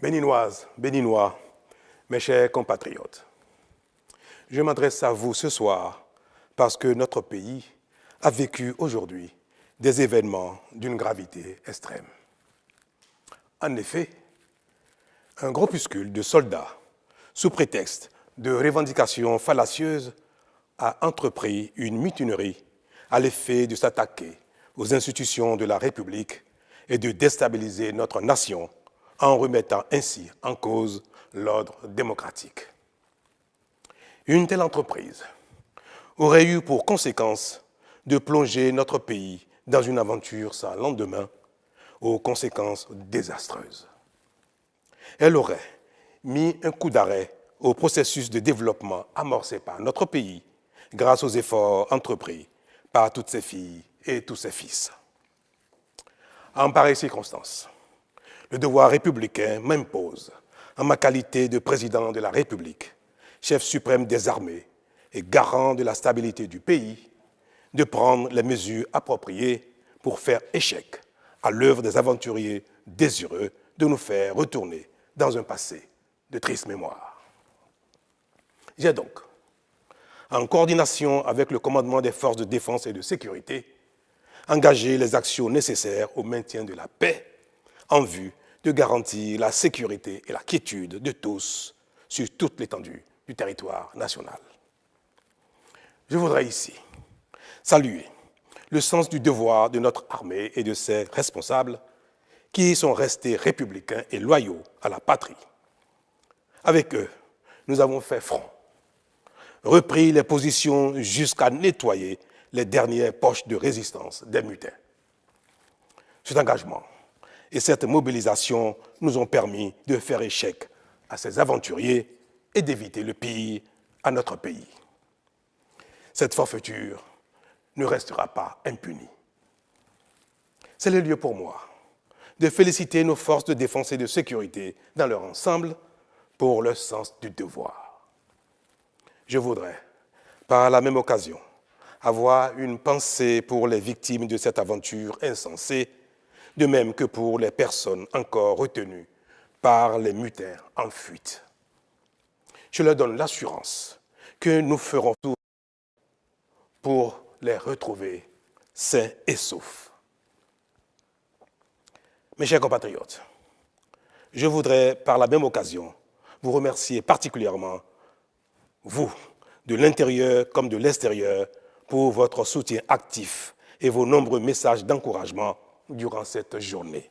Béninoises, Béninois, mes chers compatriotes, je m'adresse à vous ce soir parce que notre pays a vécu aujourd'hui des événements d'une gravité extrême. En effet, un groupuscule de soldats, sous prétexte de revendications fallacieuses, a entrepris une mutinerie à l'effet de s'attaquer aux institutions de la République et de déstabiliser notre nation en remettant ainsi en cause l'ordre démocratique. Une telle entreprise aurait eu pour conséquence de plonger notre pays dans une aventure sans lendemain, aux conséquences désastreuses. Elle aurait mis un coup d'arrêt au processus de développement amorcé par notre pays grâce aux efforts entrepris par toutes ses filles et tous ses fils. En pareille circonstance, le devoir républicain m'impose, en ma qualité de président de la République, chef suprême des armées et garant de la stabilité du pays, de prendre les mesures appropriées pour faire échec à l'œuvre des aventuriers désireux de nous faire retourner dans un passé de triste mémoire. J'ai donc, en coordination avec le commandement des forces de défense et de sécurité, engagé les actions nécessaires au maintien de la paix en vue de garantir la sécurité et la quiétude de tous sur toute l'étendue du territoire national. Je voudrais ici saluer le sens du devoir de notre armée et de ses responsables qui sont restés républicains et loyaux à la patrie. Avec eux, nous avons fait front, repris les positions jusqu'à nettoyer les dernières poches de résistance des mutins. Cet engagement et cette mobilisation nous ont permis de faire échec à ces aventuriers et d'éviter le pire à notre pays. Cette forfaiture ne restera pas impunie. C'est le lieu pour moi de féliciter nos forces de défense et de sécurité dans leur ensemble pour leur sens du devoir. Je voudrais, par la même occasion, avoir une pensée pour les victimes de cette aventure insensée, de même que pour les personnes encore retenues par les mutins en fuite. Je leur donne l'assurance que nous ferons tout pour les retrouver sains et saufs. Mes chers compatriotes, je voudrais par la même occasion vous remercier particulièrement, vous, de l'intérieur comme de l'extérieur, pour votre soutien actif et vos nombreux messages d'encouragement durant cette journée.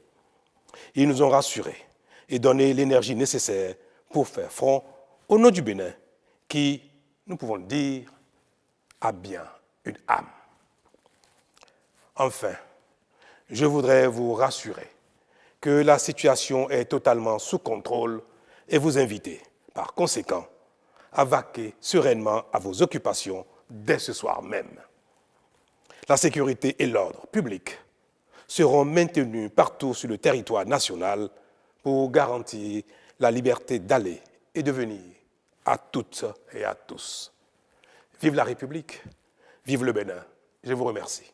Ils nous ont rassurés et donné l'énergie nécessaire pour faire front au nom du Bénin, qui, nous pouvons le dire, a bien une âme. Enfin, je voudrais vous rassurer que la situation est totalement sous contrôle et vous inviter, par conséquent, à vaquer sereinement à vos occupations dès ce soir même. La sécurité et l'ordre public seront maintenus partout sur le territoire national pour garantir la liberté d'aller et de venir à toutes et à tous. Vive la République, vive le Bénin. Je vous remercie.